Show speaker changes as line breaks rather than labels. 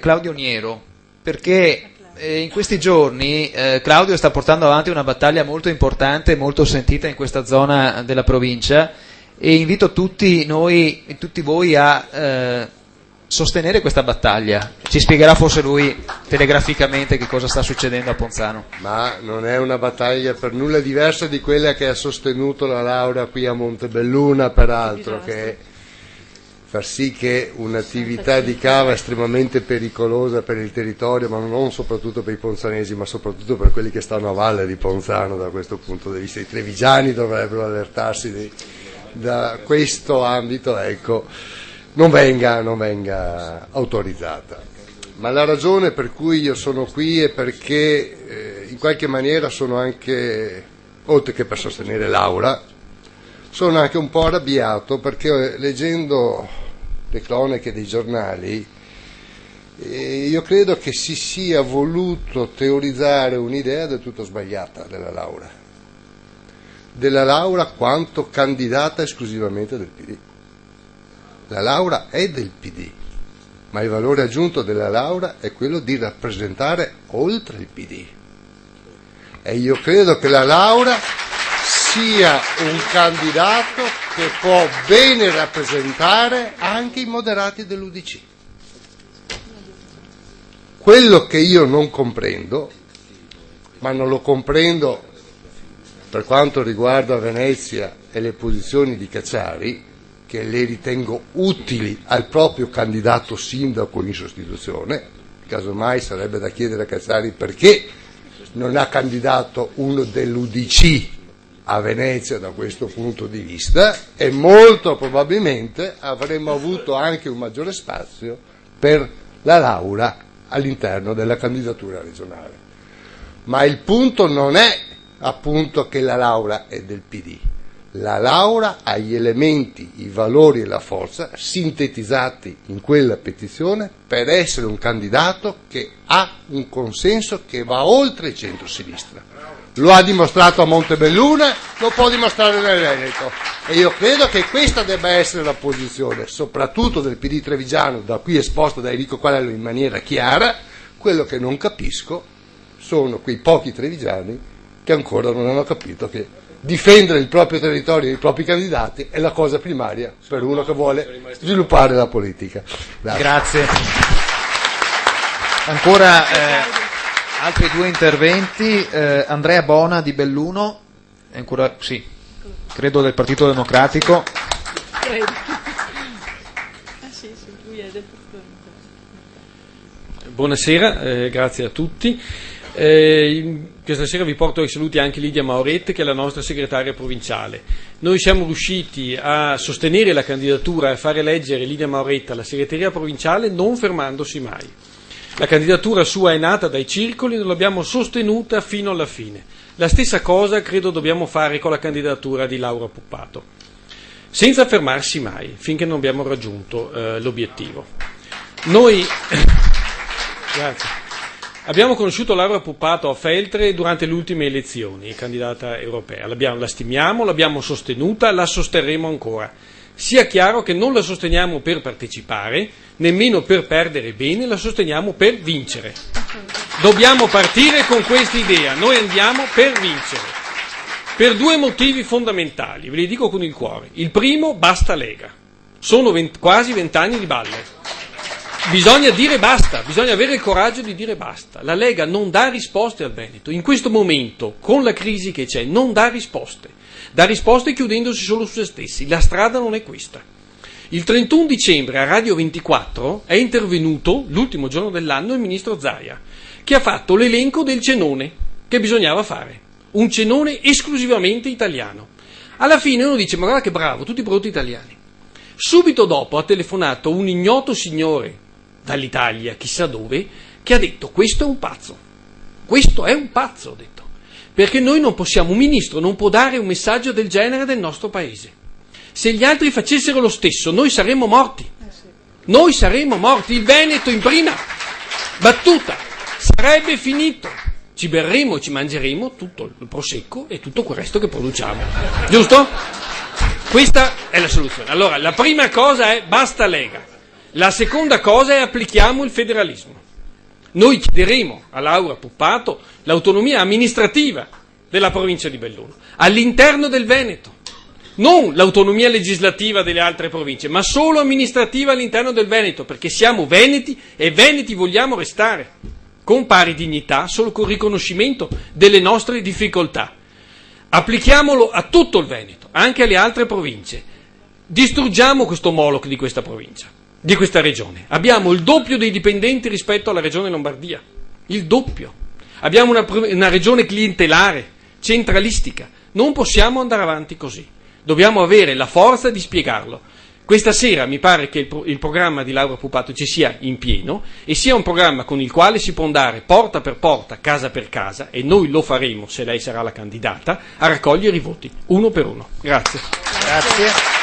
Claudio Niero, perché in questi giorni Claudio sta portando avanti una battaglia molto importante, molto sentita in questa zona della provincia, e invito tutti noi e tutti voi a sostenere questa battaglia. Ci spiegherà forse lui telegraficamente che cosa sta succedendo a Ponzano.
Ma non è una battaglia per nulla diversa di quella che ha sostenuto la Laura qui a Montebelluna, peraltro, che è far sì che un'attività di cava estremamente pericolosa per il territorio, ma non soprattutto per i ponzanesi, ma soprattutto per quelli che stanno a valle di Ponzano. Da questo punto di vista i trevigiani dovrebbero allertarsi da questo ambito, ecco, non venga autorizzata. Ma la ragione per cui io sono qui è perché in qualche maniera sono anche, oltre che per sostenere Laura, sono anche un po' arrabbiato perché leggendo le cronache dei giornali io credo che si sia voluto teorizzare un'idea del tutto sbagliata della Laura quanto candidata esclusivamente del PD. La Laura è del PD, ma il valore aggiunto della Laura è quello di rappresentare oltre il PD, e io credo che la Laura sia un candidato che può bene rappresentare anche i moderati dell'UDC. Quello che io non comprendo, ma non lo comprendo per quanto riguarda Venezia e le posizioni di Cacciari, che le ritengo utili al proprio candidato sindaco in sostituzione, casomai sarebbe da chiedere a Cacciari perché non ha candidato uno dell'UDC a Venezia da questo punto di vista, e molto probabilmente avremmo avuto anche un maggiore spazio per la Laura all'interno della candidatura regionale. Ma il punto non è appunto che la Laura è del PD. La Laura ha gli elementi, i valori e la forza sintetizzati in quella petizione per essere un candidato che ha un consenso che va oltre il centro-sinistra. Lo ha dimostrato a Montebelluna, lo può dimostrare nel Veneto, e io credo che questa debba essere la posizione, soprattutto del PD trevigiano, da qui esposta da Enrico Quagliarella in maniera chiara. Quello che non capisco sono quei pochi trevigiani che ancora non hanno capito che difendere il proprio territorio e i propri candidati è la cosa primaria per uno che vuole sviluppare la politica.
Grazie. Ancora altri due interventi. Andrea Bona di Belluno, ancora, sì, credo del Partito Democratico.
Buonasera, grazie a tutti. Questa sera vi porto ai saluti anche Lidia Maurette, che è la nostra segretaria provinciale. Noi siamo riusciti a sostenere la candidatura e a fare eleggere Lidia Maurette alla segreteria provinciale non fermandosi mai. La candidatura sua è nata dai circoli e non l'abbiamo sostenuta fino alla fine. La stessa cosa credo dobbiamo fare con la candidatura di Laura Puppato, senza fermarsi mai, finché non abbiamo raggiunto l'obiettivo. Noi grazie. Abbiamo conosciuto Laura Puppato a Feltre durante le ultime elezioni, candidata europea. La stimiamo, l'abbiamo sostenuta, la sosterremo ancora. Sia chiaro che non la sosteniamo per partecipare, nemmeno per perdere bene, la sosteniamo per vincere. Dobbiamo partire con questa idea, noi andiamo per vincere, per due motivi fondamentali, ve li dico con il cuore. Il primo, basta Lega, sono quasi 20 anni di balle. Bisogna dire basta, bisogna avere il coraggio di dire basta. La Lega non dà risposte al Veneto, in questo momento, con la crisi che c'è, non dà risposte chiudendosi solo su se stessi. La strada non è questa. Il 31 dicembre a Radio 24 è intervenuto, l'ultimo giorno dell'anno, il ministro Zaia, che ha fatto l'elenco del cenone che bisognava fare, un cenone esclusivamente italiano. Alla fine uno dice, ma guarda che bravo, tutti i prodotti italiani. Subito dopo ha telefonato un ignoto signore dall'Italia, chissà dove, che ha detto, questo è un pazzo, ho detto. Perché noi non possiamo, un ministro non può dare un messaggio del genere del nostro paese. Se gli altri facessero lo stesso, noi saremmo morti. Noi saremmo morti, il Veneto in prima battuta sarebbe finito. Ci berremo e ci mangeremo tutto il prosecco e tutto quel resto che produciamo. Giusto? Questa è la soluzione. Allora, la prima cosa è basta Lega. La seconda cosa è applichiamo il federalismo. Noi chiederemo a Laura Puppato l'autonomia amministrativa della provincia di Belluno, all'interno del Veneto, non l'autonomia legislativa delle altre province, ma solo amministrativa all'interno del Veneto, perché siamo veneti e veneti vogliamo restare, con pari dignità, solo con riconoscimento delle nostre difficoltà. Applichiamolo a tutto il Veneto, anche alle altre province. Distruggiamo questo Moloch di questa provincia, di questa regione. Abbiamo il doppio dei dipendenti rispetto alla regione Lombardia, il doppio. Abbiamo una regione clientelare, centralistica. Non possiamo andare avanti così. Dobbiamo avere la forza di spiegarlo. Questa sera mi pare che il programma di Laura Puppato ci sia in pieno e sia un programma con il quale si può andare porta per porta, casa per casa, e noi lo faremo, se lei sarà la candidata, a raccogliere i voti, uno per uno. Grazie.
Grazie.